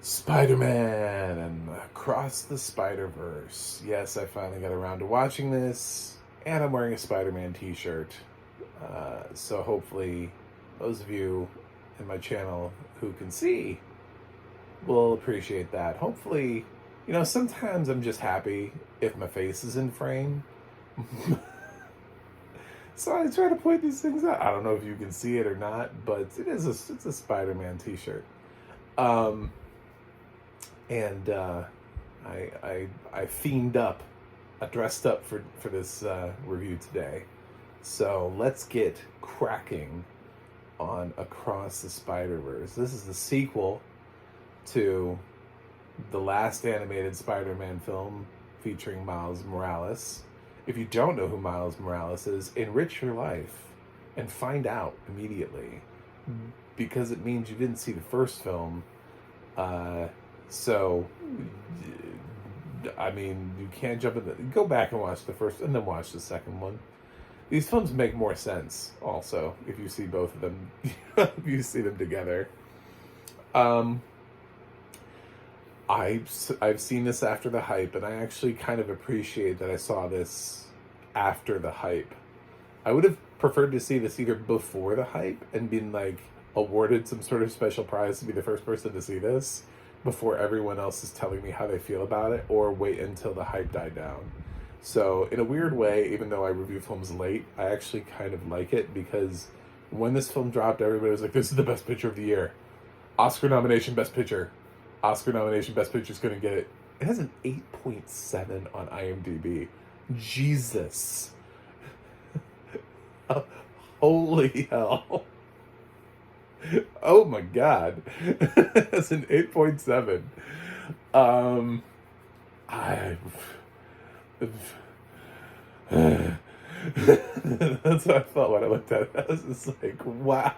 Spider-Man and Across the Spiderverse. Yes, I finally got around to watching this, and I'm wearing a Spider-Man t-shirt. So hopefully those of you in my channel who can see will appreciate that. Hopefully, sometimes I'm just happy if my face is in frame. So I try to point these things out. I don't know if you can see it or not, but it's a Spider-Man t-shirt. And I themed up, I dressed up for this review today. So let's get cracking on Across the Spider-Verse. This is the sequel to the last animated Spider-Man film featuring Miles Morales. If you don't know who Miles Morales is, enrich your life and find out immediately, because it means you didn't see the first film. So, I mean, you can't jump in. Go back and watch the first, and then watch the second one. These films make more sense, also, if you see both of them. If you see them together. I've seen this after the hype, and I actually kind of appreciate that I saw this after the hype. I would have preferred to see this either before the hype and been like awarded some sort of special prize to be the first person to see this before everyone else is telling me how they feel about it, or wait until the hype died down. So in a weird way, even though I review films late, I actually kind of like it, because when this film dropped, everybody was like, this is the best picture of the year. Oscar nomination, best picture. Oscar nomination, best picture's gonna get it. It has an 8.7 on IMDb. Jesus. Holy hell. Oh my god. That's an 8.7. That's what I felt when I looked at it. I was just like, wow.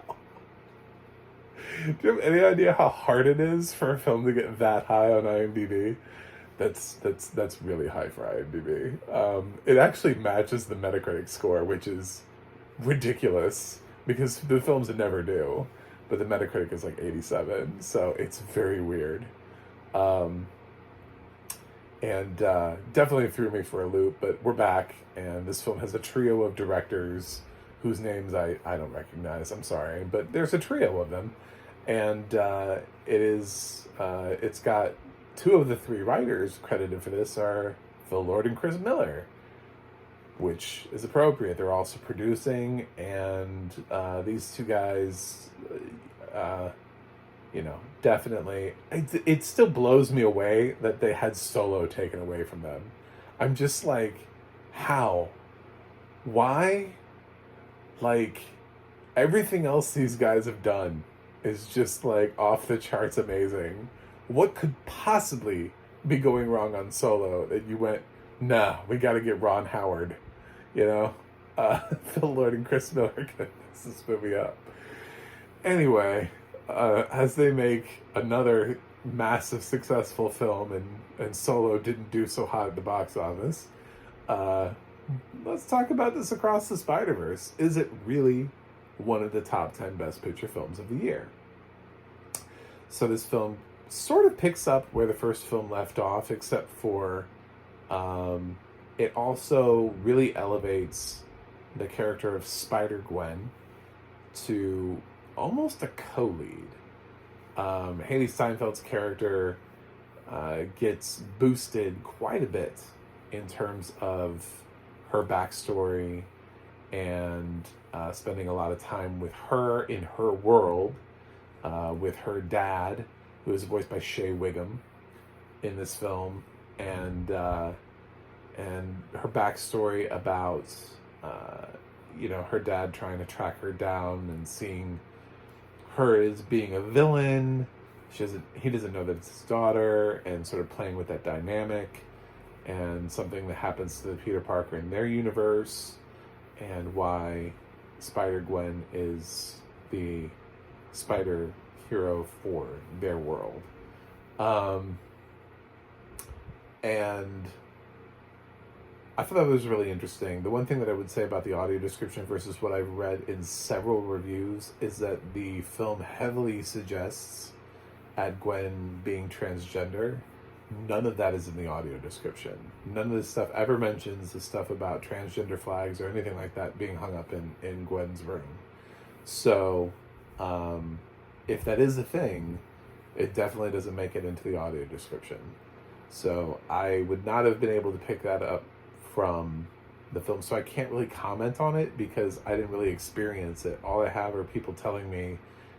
Do you have any idea how hard it is for a film to get that high on IMDb? That's really high for IMDb. It actually matches the Metacritic score, which is ridiculous because the films never do. But the Metacritic is like 87, so it's very weird. And definitely threw me for a loop, but we're back, and this film has a trio of directors whose names I don't recognize, I'm sorry, but there's a trio of them. And it's got two of the three writers credited for this are Phil Lord and Chris Miller, which is appropriate. They're also producing, and these two guys, definitely, it still blows me away that they had Solo taken away from them. I'm just like, how? Why? Like, everything else these guys have done is just like off the charts amazing. What could possibly be going wrong on Solo that you went, nah, we got to get Ron Howard, Phil Lord and Chris Miller can mess this movie up. Anyway, as they make another massive successful film, and Solo didn't do so hot at the box office, let's talk about this Across the Spider-Verse. Is it really one of the top 10 best picture films of the year? So this film sort of picks up where the first film left off, except for it also really elevates the character of Spider-Gwen to almost a co-lead. Haley Steinfeld's character gets boosted quite a bit in terms of her backstory and spending a lot of time with her in her world, with her dad, who is voiced by Shea Wiggum in this film, and her backstory about her dad trying to track her down and seeing her as being a villain. He doesn't know that it's his daughter, and sort of playing with that dynamic, and something that happens to Peter Parker in their universe, and why Spider-Gwen is the spider hero for their world. And I thought that was really interesting. The one thing that I would say about the audio description versus what I've read in several reviews is that the film heavily suggests at Gwen being transgender, none of that is in the audio description. None of this stuff ever mentions the stuff about transgender flags or anything like that being hung up in Gwen's room. So, if that is a thing, it definitely doesn't make it into the audio description. So I would not have been able to pick that up from the film. So I can't really comment on it because I didn't really experience it. All I have are people telling me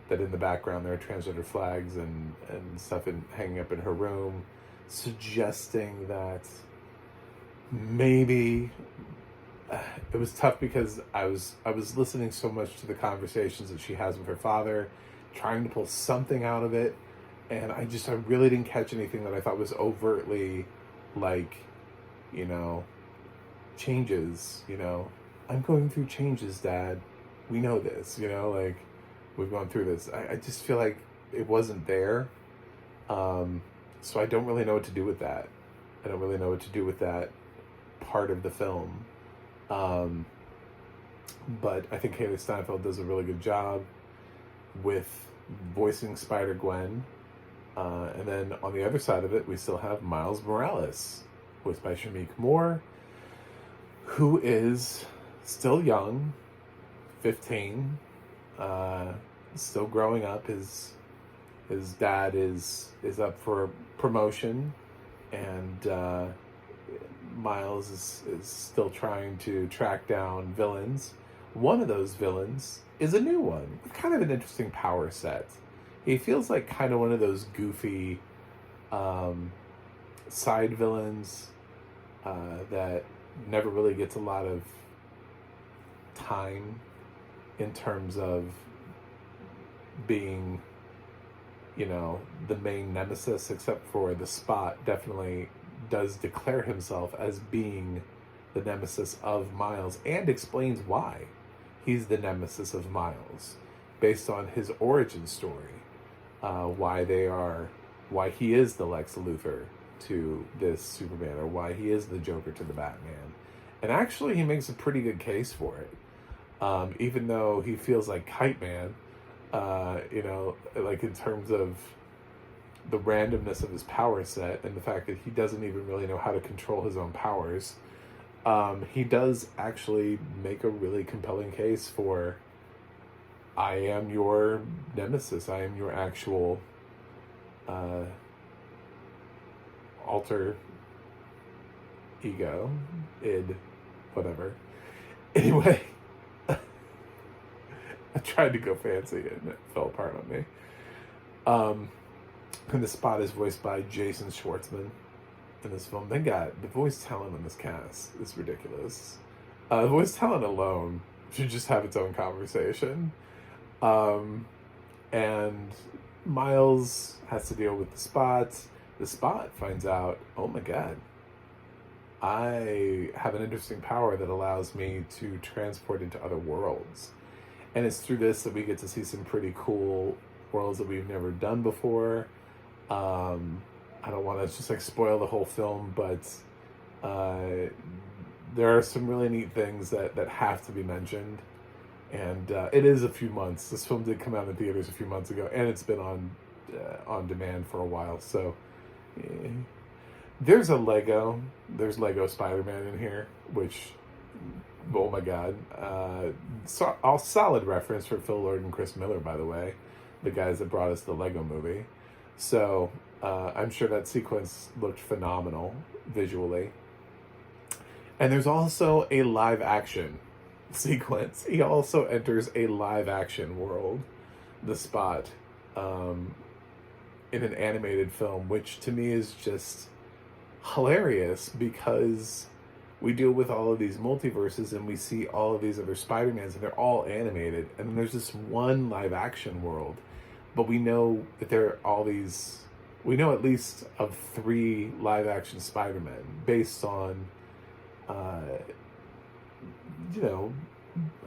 that in the background there are transgender flags and stuff hanging up in her room, suggesting that maybe it was tough because I was listening so much to the conversations that she has with her father, trying to pull something out of it, and I really didn't catch anything that I thought was overtly like, changes. I'm going through changes, Dad. We know this. Like, we've gone through this. I just feel like it wasn't there. So I don't really know what to do with that. I don't really know what to do with that part of the film. But I think Haley Steinfeld does a really good job with voicing Spider-Gwen. And then on the other side of it, we still have Miles Morales, voiced by Shameik Moore, who is still young, 15, still growing up. His dad is up for promotion, and Miles is still trying to track down villains. One of those villains is a new one with kind of an interesting power set. He feels like kind of one of those goofy side villains that never really gets a lot of time in terms of being, the main nemesis, except for the Spot definitely does declare himself as being the nemesis of Miles and explains why he's the nemesis of Miles based on his origin story. Why he is the Lex Luthor to this Superman, or why he is the Joker to the Batman. And actually he makes a pretty good case for it. Even though he feels like Kite Man, like in terms of the randomness of his power set and the fact that he doesn't even really know how to control his own powers, he does actually make a really compelling case for, I am your nemesis. I am your actual alter ego, id, whatever. Anyway, I tried to go fancy and it fell apart on me. And the Spot is voiced by Jason Schwartzman in this film. They got the voice talent in this cast is ridiculous. The voice talent alone should just have its own conversation. And Miles has to deal with the Spot. The Spot finds out, oh my God, I have an interesting power that allows me to transport into other worlds. And it's through this that we get to see some pretty cool worlds that we've never done before. I don't want to just spoil the whole film, but there are some really neat things that have to be mentioned. And it is a few months. This film did come out in theaters a few months ago, and it's been on demand for a while. So there's Lego Spider-Man in here, which, oh my God, all solid reference for Phil Lord and Chris Miller, by the way, the guys that brought us the Lego movie. So I'm sure that sequence looked phenomenal visually. And there's also a live action sequence. He also enters a live action world, the Spot, in an animated film, which to me is just hilarious because we deal with all of these multiverses and we see all of these other Spider-Mans and they're all animated, and then there's this one live action world, but we know that there are all these, we know at least of 3 live action Spider-Men based on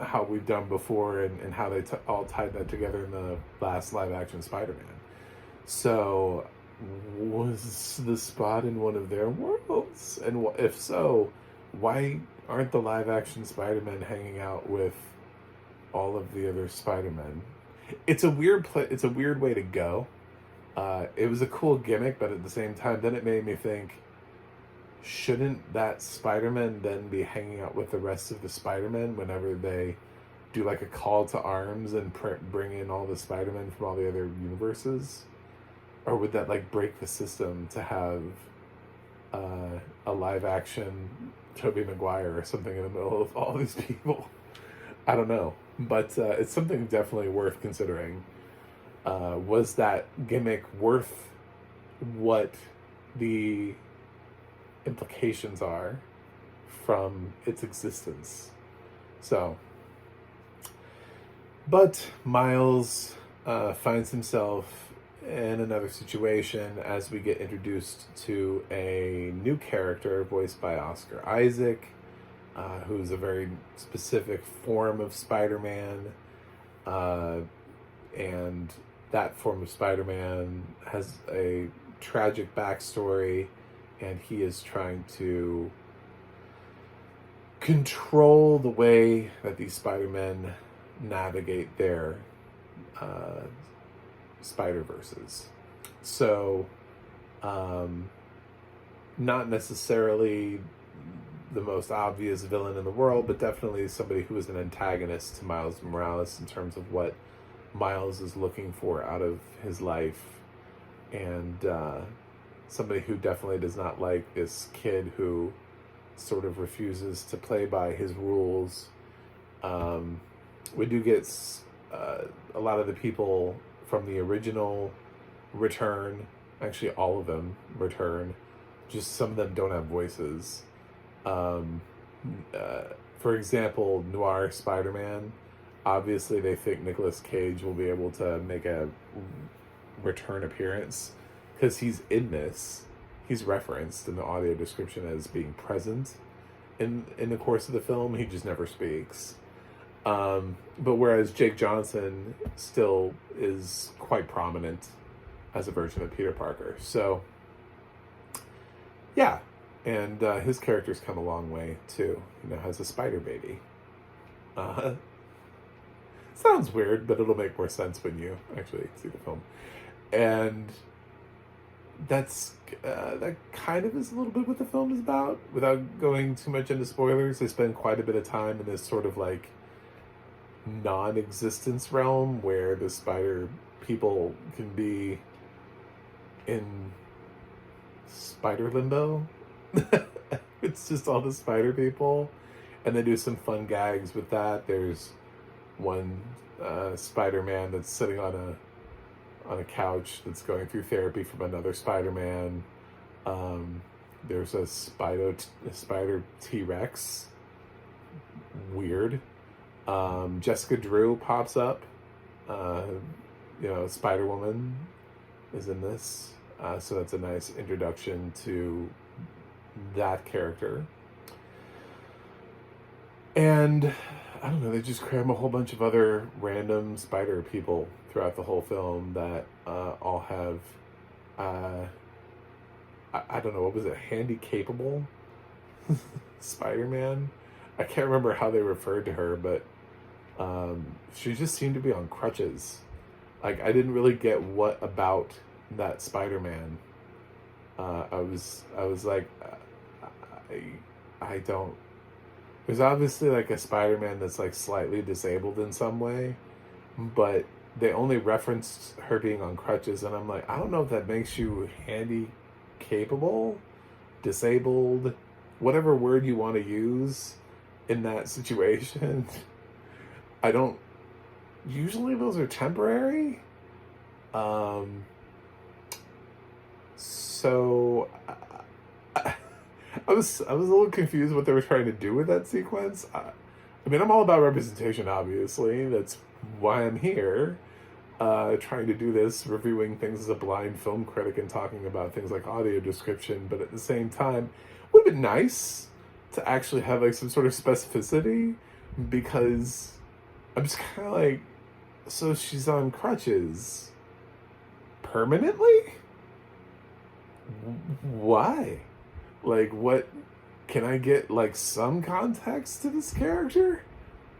how we've done before and how they all tied that together in the last live action Spider-Man. So was the Spot in one of their worlds? And if so, why aren't the live action Spider-Men hanging out with all of the other Spider-Men? It's a weird way to go. It was a cool gimmick, but at the same time, then it made me think, shouldn't that Spider-Man then be hanging out with the rest of the Spider-Men whenever they do like a call to arms and bring in all the Spider-Men from all the other universes? Or would that like break the system to have a live action Tobey Maguire or something in the middle of all these people? I don't know, but it's something definitely worth considering. Was that gimmick worth what the implications are from its existence? So, but Miles finds himself in another situation as we get introduced to a new character voiced by Oscar Isaac, who's a very specific form of Spider-Man, and that form of Spider-Man has a tragic backstory, and he is trying to control the way that these Spider-Men navigate their Spider-Verses. So, not necessarily the most obvious villain in the world, but definitely somebody who is an antagonist to Miles Morales in terms of what Miles is looking for out of his life, and somebody who definitely does not like this kid who sort of refuses to play by his rules. We do get a lot of the people from the original return. Actually, all of them return. Just some of them don't have voices. For example, Noir Spider-Man. Obviously, they think Nicolas Cage will be able to make a return appearance because he's in this. He's referenced in the audio description as being present in the course of the film. He just never speaks. But whereas Jake Johnson still is quite prominent as a version of Peter Parker. So, yeah. And his character's come a long way, too. You know, has a spider baby. Sounds weird, but it'll make more sense when you actually see the film. And that kind of is a little bit what the film is about. Without going too much into spoilers, they spend quite a bit of time in this sort of like non-existence realm where the spider people can be in spider limbo. It's just all the spider people, and they do some fun gags with that. There's one Spider-Man that's sitting on a couch that's going through therapy from another Spider-Man. There's a spider T-Rex. Weird. Jessica Drew pops up. Spider-Woman is in this. So that's a nice introduction to that character. And I don't know, they just cram a whole bunch of other random spider people throughout the whole film that all have, I don't know, what was it, handy-capable Spider-Man? I can't remember how they referred to her, but she just seemed to be on crutches. Like, I didn't really get what about that Spider-Man. I was like, I don't. There's obviously like a Spider-Man that's like slightly disabled in some way, but they only referenced her being on crutches, and I'm like, I don't know if that makes you handy capable, disabled, whatever word you want to use in that situation. I don't. Usually those are temporary. So I was a little confused what they were trying to do with that sequence. I mean, I'm all about representation, obviously. That's why I'm here, trying to do this, reviewing things as a blind film critic and talking about things like audio description. But at the same time, it would have been nice to actually have like some sort of specificity, because I'm just kind of like, so she's on crutches permanently? Why? Like, what? Can I get like some context to this character?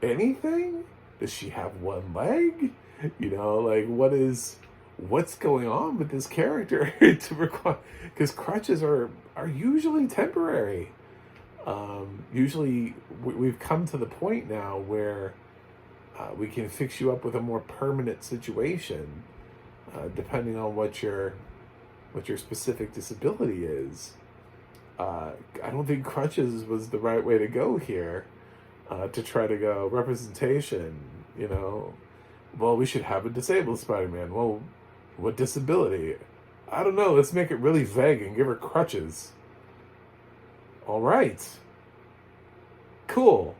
Anything? Does she have one leg? You know, like, what is what's going on with this character to require, because crutches are usually temporary. Usually we've come to the point now where we can fix you up with a more permanent situation, depending on what your specific disability is. I don't think crutches was the right way to go here, to try to go representation, well, we should have a disabled Spider-Man. Well, what disability? I don't know, let's make it really vague and give her crutches. All right. Cool.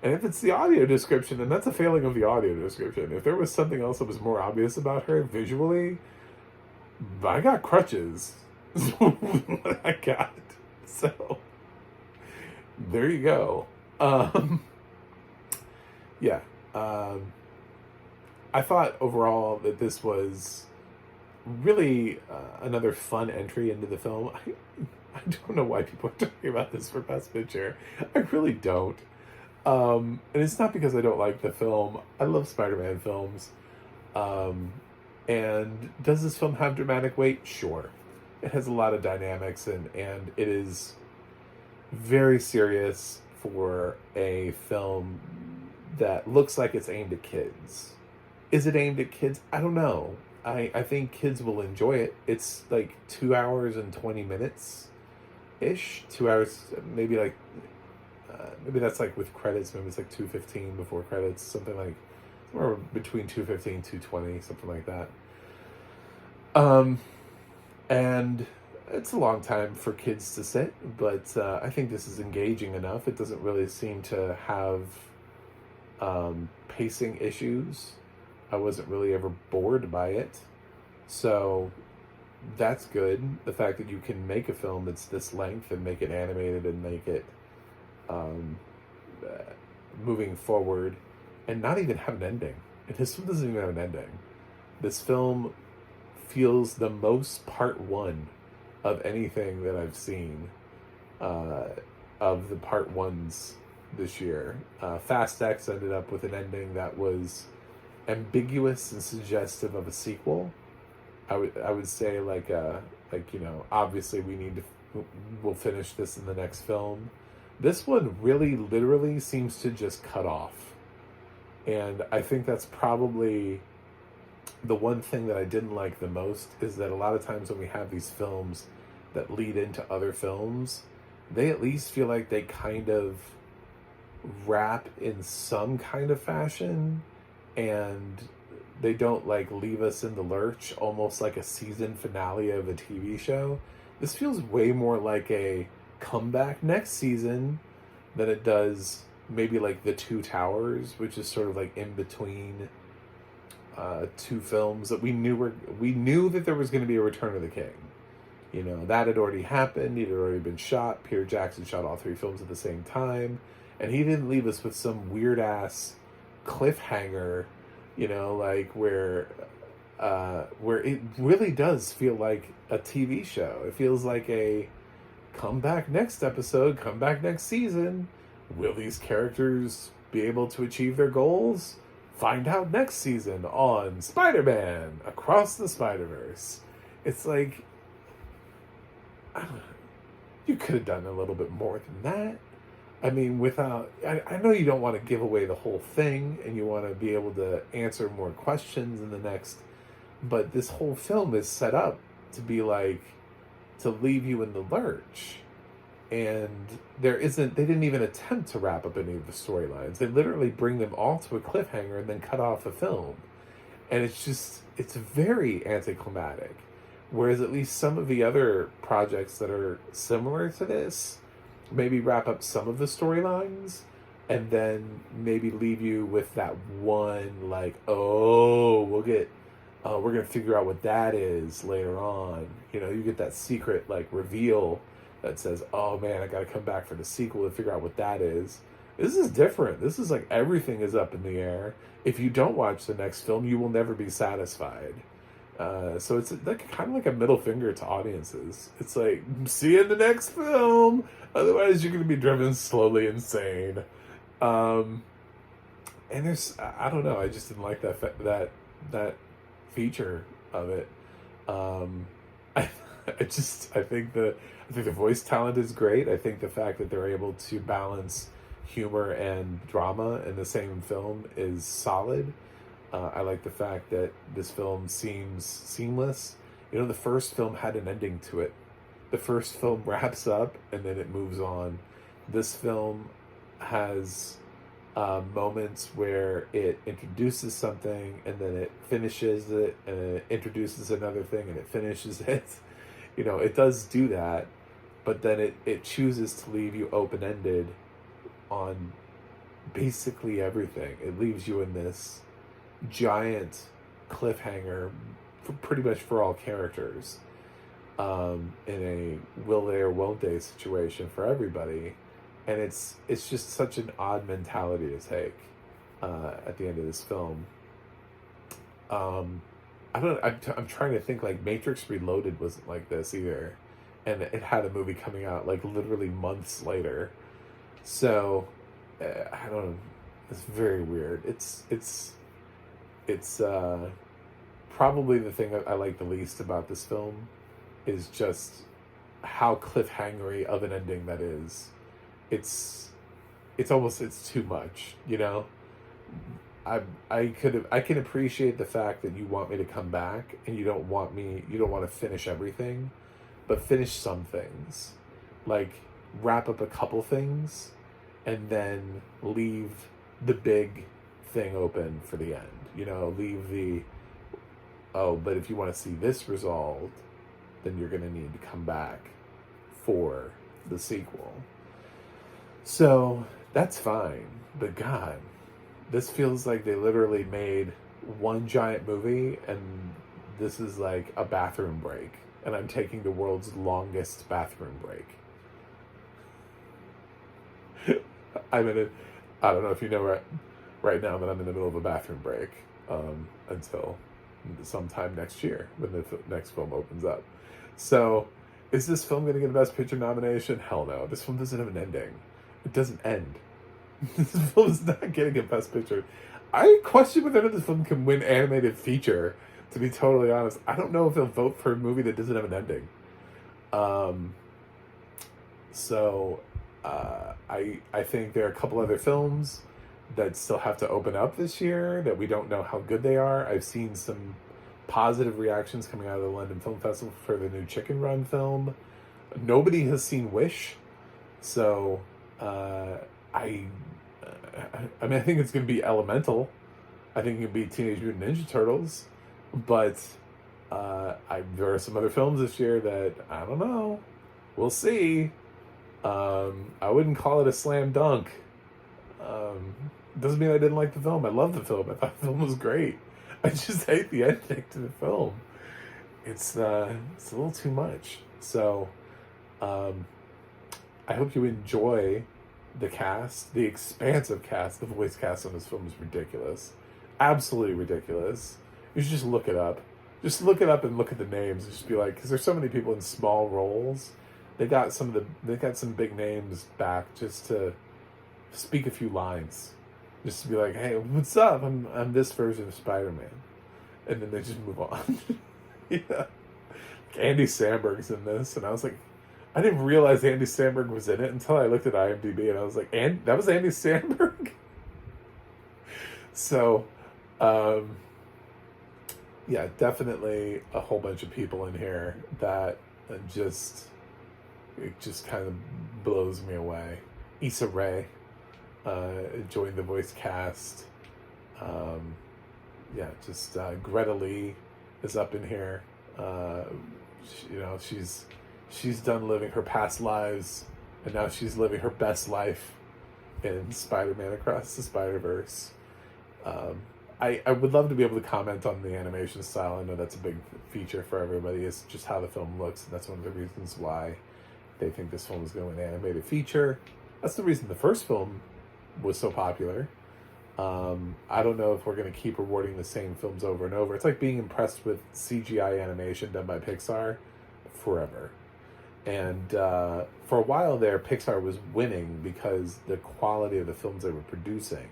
And if it's the audio description, then that's a failing of the audio description. If there was something else that was more obvious about her visually, I got crutches. I got. So, there you go. Yeah. I thought overall that this was really another fun entry into the film. I don't know why people are talking about this for Best Picture. I really don't. And it's not because I don't like the film. I love Spider-Man films. And does this film have dramatic weight? Sure. It has a lot of dynamics, and it is very serious for a film that looks like it's aimed at kids. Is it aimed at kids? I don't know. I think kids will enjoy it. It's like 2 hours and 20 minutes ish. 2 hours, maybe that's like with credits. Maybe it's like 2:15 before credits, something like, or between 2:15 and 2:20, something like that. And it's a long time for kids to sit, but I think this is engaging enough. It doesn't really seem to have pacing issues. I wasn't really ever bored by it. So that's good. The fact that you can make a film that's this length and make it animated and make it moving forward and not even have an ending. And this film doesn't even have an ending. This film feels the most part one of anything that I've seen of the part ones this year. Fast X ended up with an ending that was ambiguous and suggestive of a sequel. I would say obviously we'll finish this in the next film. This one really literally seems to just cut off. And I think that's probably the one thing that I didn't like the most, is that a lot of times when we have these films that lead into other films, they at least feel like they kind of wrap in some kind of fashion, and they don't leave us in the lurch, almost like a season finale of a TV show. This feels way more like a comeback next season than it does maybe like The Two Towers, which is sort of like in between two films that we knew that there was going to be a Return of the King. That had already happened. It had already been shot. Peter Jackson shot all three films at the same time, and he didn't leave us with some weird ass cliffhanger, where it really does feel like a TV show. It feels like a come back next episode, come back next season. Will these characters be able to achieve their goals? Find out next season on Spider-Man Across the Spiderverse. It's like, I don't know, you could have done a little bit more than that. I mean, I know you don't want to give away the whole thing, and you want to be able to answer more questions in the next, but this whole film is set up to be to leave you in the lurch. And they didn't even attempt to wrap up any of the storylines. They literally bring them all to a cliffhanger and then cut off the film. And it's very anticlimactic. Whereas at least some of the other projects that are similar to this maybe wrap up some of the storylines and then maybe leave you with that one, we're going to figure out what that is later on. You get that secret reveal that says, oh man, I got to come back for the sequel to figure out what that is. This is different. This is everything is up in the air. If you don't watch the next film, you will never be satisfied. So it's kind of like a middle finger to audiences. It's see you in the next film. Otherwise, you're going to be driven slowly insane. And I don't know. I just didn't like that feature of it. I, I think the voice talent is great. I think the fact that they're able to balance humor and drama in the same film is solid. I like the fact that this film seems seamless. You know, the first film had an ending to it. The first film wraps up and then it moves on. This film has moments where it introduces something and then it finishes it, and it introduces another thing and it finishes it. You know, it does do that, but then it chooses to leave you open-ended on basically everything. It leaves you in this giant cliffhanger for pretty much for all characters, in a will they or won't they situation for everybody. And it's just such an odd mentality to take at the end of this film. I'm trying to think, like, Matrix Reloaded wasn't like this either, and it had a movie coming out like literally months later. So I don't know. It's very weird. It's probably the thing that I like the least about this film is just how cliffhangery of an ending that is. It's too much, you know. I can appreciate the fact that you want me to come back and you don't want to finish everything, but finish some things, like wrap up a couple things, and then leave the big thing open for the end. You know, leave the, oh, but if you want to see this resolved, then you're going to need to come back for the sequel. So that's fine, but God, this feels like they literally made one giant movie and this is like a bathroom break, and I'm taking the world's longest bathroom break. I don't know if you know right now that I'm in the middle of a bathroom break until sometime next year when the next film opens up. So, is this film going to get a Best Picture nomination? Hell no. This film doesn't have an ending. It doesn't end. This film is not getting a Best Picture. I question whether this film can win Animated Feature, to be totally honest. I don't know if they'll vote for a movie that doesn't have an ending. I think there are a couple other films that still have to open up this year that we don't know how good they are. I've seen some positive reactions coming out of the London Film Festival for the new Chicken Run film. Nobody has seen Wish, so I mean, I think it's going to be Elemental. I think it could be Teenage Mutant Ninja Turtles, but there are some other films this year that I don't know. We'll see. I wouldn't call it a slam dunk. Doesn't mean I didn't like the film. I love the film. I thought the film was great. I just hate the ending to the film. It's a little too much. So, I hope you enjoy the cast, the expansive cast. The voice cast on this film is ridiculous, absolutely ridiculous. You should just look it up. Just look it up and look at the names and just be like, because there's so many people in small roles. They got some big names back just to speak a few lines, just to be like, hey, what's up? I'm this version of Spider-Man, and then they just move on. Yeah, Andy Samberg's in this, and I was like, I didn't realize Andy Samberg was in it until I looked at IMDb, and I was like, and that was Andy Samberg. So, yeah, definitely a whole bunch of people in here that it just kind of blows me away. Issa Rae joined the voice cast. Greta Lee is up in here. She's done living her past lives, and now she's living her best life in Spider-Man Across the Spiderverse. I would love to be able to comment on the animation style. I know that's a big feature for everybody, is just how the film looks, and that's one of the reasons why they think this film is going to win animated feature. That's the reason the first film was so popular. I don't know if we're going to keep rewarding the same films over and over. It's like being impressed with CGI animation done by Pixar forever. And for a while there, Pixar was winning because the quality of the films they were producing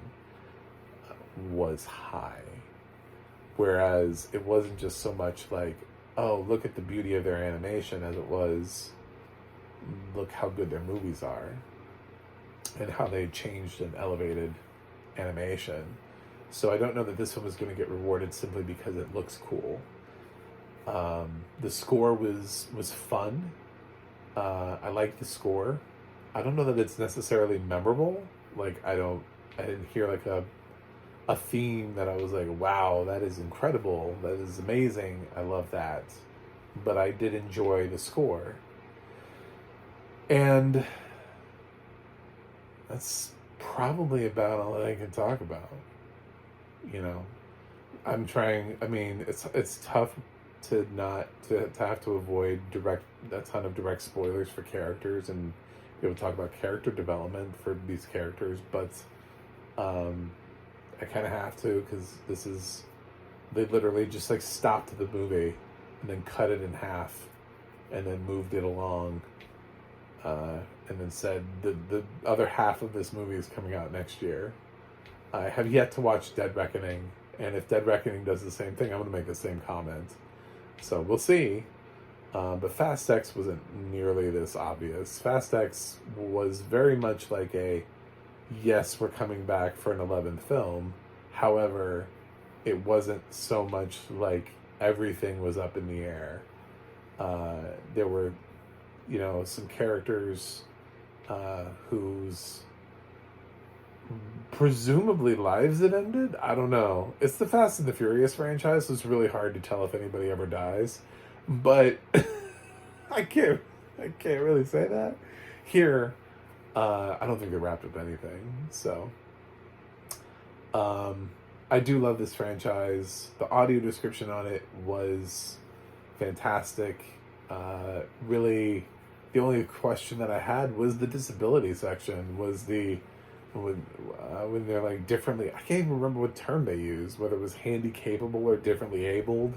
was high. Whereas it wasn't just so much like, oh, look at the beauty of their animation, as it was, look how good their movies are and how they changed and elevated animation. So I don't know that this one was going to get rewarded simply because it looks cool. The score was fun. I like the score. I don't know that it's necessarily memorable. Like I didn't hear like a theme that I was like, wow, that is incredible. That is amazing. I love that. But I did enjoy the score. And that's probably about all that I can talk about. You know, I'm trying. I mean, it's tough to have to avoid a ton of direct spoilers for characters and be able to talk about character development for these characters, but I kind of have to, because they literally just like stopped the movie and then cut it in half and then moved it along, and then said the other half of this movie is coming out next year. I have yet to watch Dead Reckoning, and if Dead Reckoning does the same thing, I'm going to make the same comment. So we'll see. But Fast X wasn't nearly this obvious. Fast X was very much like a, yes, we're coming back for an 11th film. However, it wasn't so much like everything was up in the air. There were, some characters whose presumably lives had ended. I don't know. It's the Fast and the Furious franchise, so it's really hard to tell if anybody ever dies. But I can't really say that. Here, I don't think they wrapped up anything. So I do love this franchise. The audio description on it was fantastic. Really, the only question that I had was the disability section. Was when they're like differently, I can't even remember what term they used, whether it was handy capable or differently abled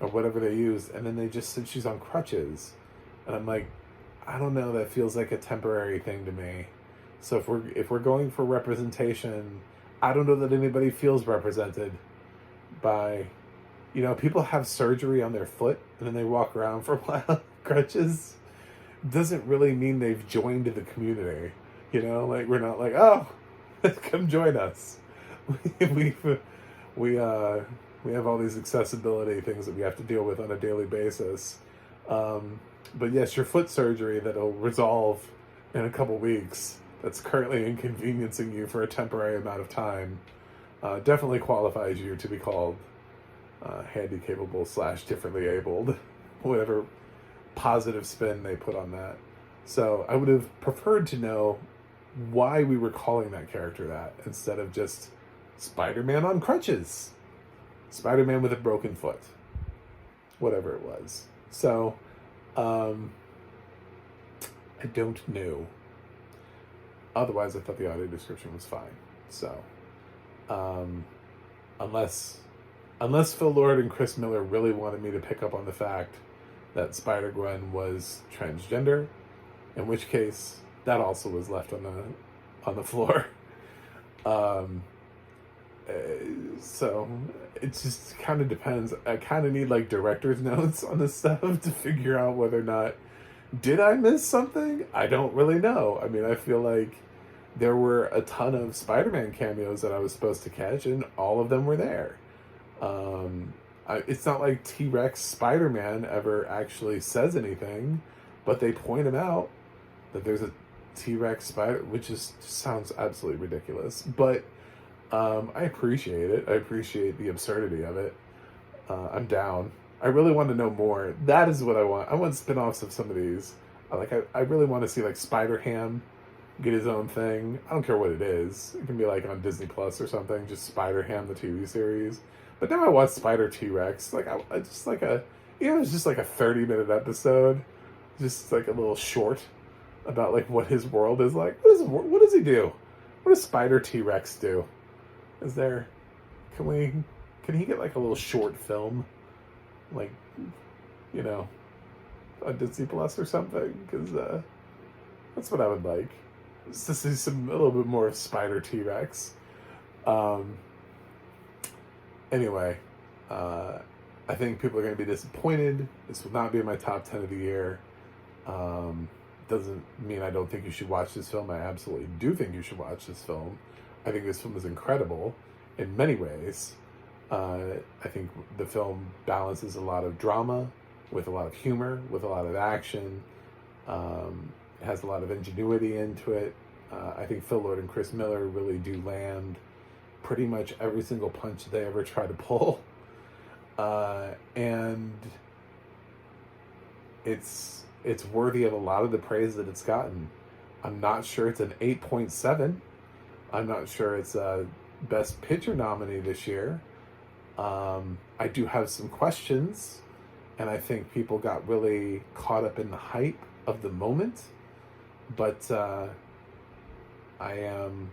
or whatever they used, and then they just said she's on crutches, and I'm like, I don't know, that feels like a temporary thing to me. So if we're going for representation, I don't know that anybody feels represented by, people have surgery on their foot and then they walk around for a while crutches. Doesn't really mean they've joined the community. Like we're not like, oh, come join us. We have all these accessibility things that we have to deal with on a daily basis. But yes, your foot surgery that'll resolve in a couple weeks, that's currently inconveniencing you for a temporary amount of time, definitely qualifies you to be called handy capable / differently abled, whatever positive spin they put on that. So I would have preferred to know why we were calling that character that instead of just Spider-Man on crutches, Spider-Man with a broken foot, whatever it was. So I don't know. Otherwise, I thought the audio description was fine. So unless Phil Lord and Chris Miller really wanted me to pick up on the fact that Spider-Gwen was transgender, in which case that also was left on the floor. So it just kind of depends. I kind of need like director's notes on this stuff to figure out whether or not, did I miss something? I don't really know. I mean, I feel like there were a ton of Spider-Man cameos that I was supposed to catch, and all of them were there. It's not like T-Rex Spider-Man ever actually says anything, but they point him out that there's a T-Rex spider, which just sounds absolutely ridiculous. But I appreciate it. I appreciate the absurdity of it. I'm down. I really want to know more. That is what I want. I want spin-offs of some of these. I really want to see like Spider-Ham get his own thing. I don't care what it is. It can be like on Disney Plus or something. Just Spider-Ham, the TV series. But now I want Spider T-Rex. Like I just like it's just like a 30-minute episode, just like a little short about like what his world is like. What does he do? What does Spider T-Rex do? Can he get like a little short film, like, on Disney Plus or something? Because that's what I would like, is to see a little bit more of Spider T-Rex. Anyway, I think people are going to be disappointed. This will not be in my top 10 of the year. Doesn't mean I don't think you should watch this film. I absolutely do think you should watch this film. I think this film is incredible in many ways. I think the film balances a lot of drama with a lot of humor, with a lot of action. It has a lot of ingenuity into it. I think Phil Lord and Chris Miller really do land pretty much every single punch they ever try to pull. And it's worthy of a lot of the praise that it's gotten. I'm not sure it's an 8.7. I'm not sure it's a Best Picture nominee this year. I do have some questions, and I think people got really caught up in the hype of the moment. But I am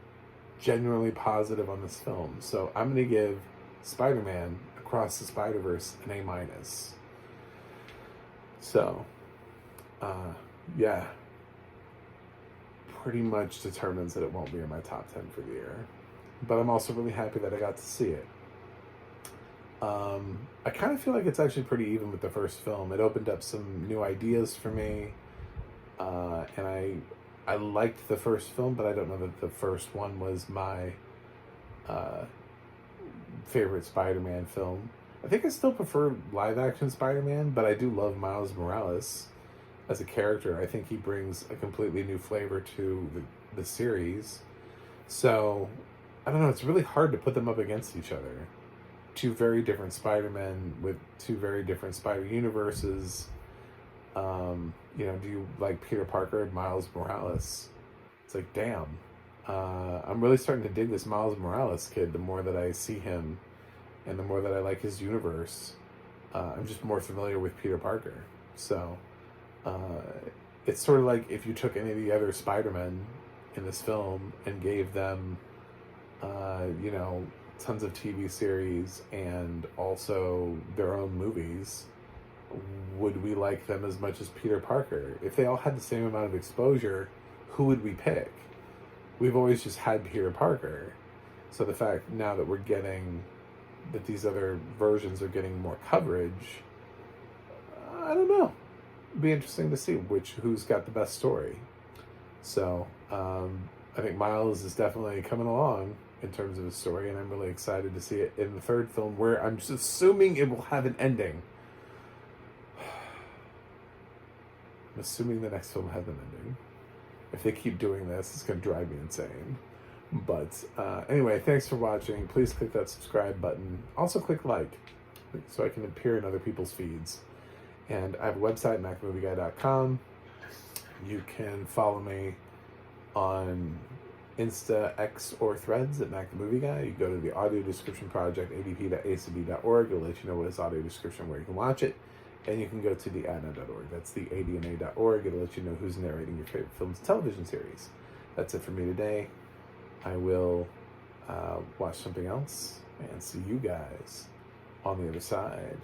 genuinely positive on this film. So I'm going to give Spider-Man Across the Spiderverse an A-. So, yeah, pretty much determines that it won't be in my top 10 for the year. But I'm also really happy that I got to see it. I kind of feel like it's actually pretty even with the first film. It opened up some new ideas for me. And I liked the first film, but I don't know that the first one was my favorite Spider-Man film. I think I still prefer live-action Spider-Man, but I do love Miles Morales as a character. I think he brings a completely new flavor to the series. So, I don't know, it's really hard to put them up against each other. Two very different Spider-Men with two very different Spider-Universes. Do you like Peter Parker and Miles Morales? It's like, damn. I'm really starting to dig this Miles Morales kid the more that I see him and the more that I like his universe. I'm just more familiar with Peter Parker. So, it's sort of like if you took any of the other Spider-Men in this film and gave them, tons of TV series and also their own movies, would we like them as much as Peter Parker? If they all had the same amount of exposure, who would we pick? We've always just had Peter Parker. So the fact now that we're getting, that these other versions are getting more coverage, I don't know. It'd be interesting to see who's got the best story. So I think Miles is definitely coming along in terms of his story, and I'm really excited to see it in the third film, where I'm just assuming it will have an ending. I'm assuming the next film has an ending. If they keep doing this, it's going to drive me insane. But anyway, thanks for watching. Please click that subscribe button. Also click like, so I can appear in other people's feeds. And I have a website, macmovieguy.com. You can follow me on Insta, X, or Threads at Mac the Movie Guy. You go to the audio description project, adp.acb.org. It'll let you know what is audio description, where you can watch it. And you can go to the ADNA.org. That's the ADNA.org. It'll let you know who's narrating your favorite films and television series. That's it for me today. I will watch something else and see you guys on the other side.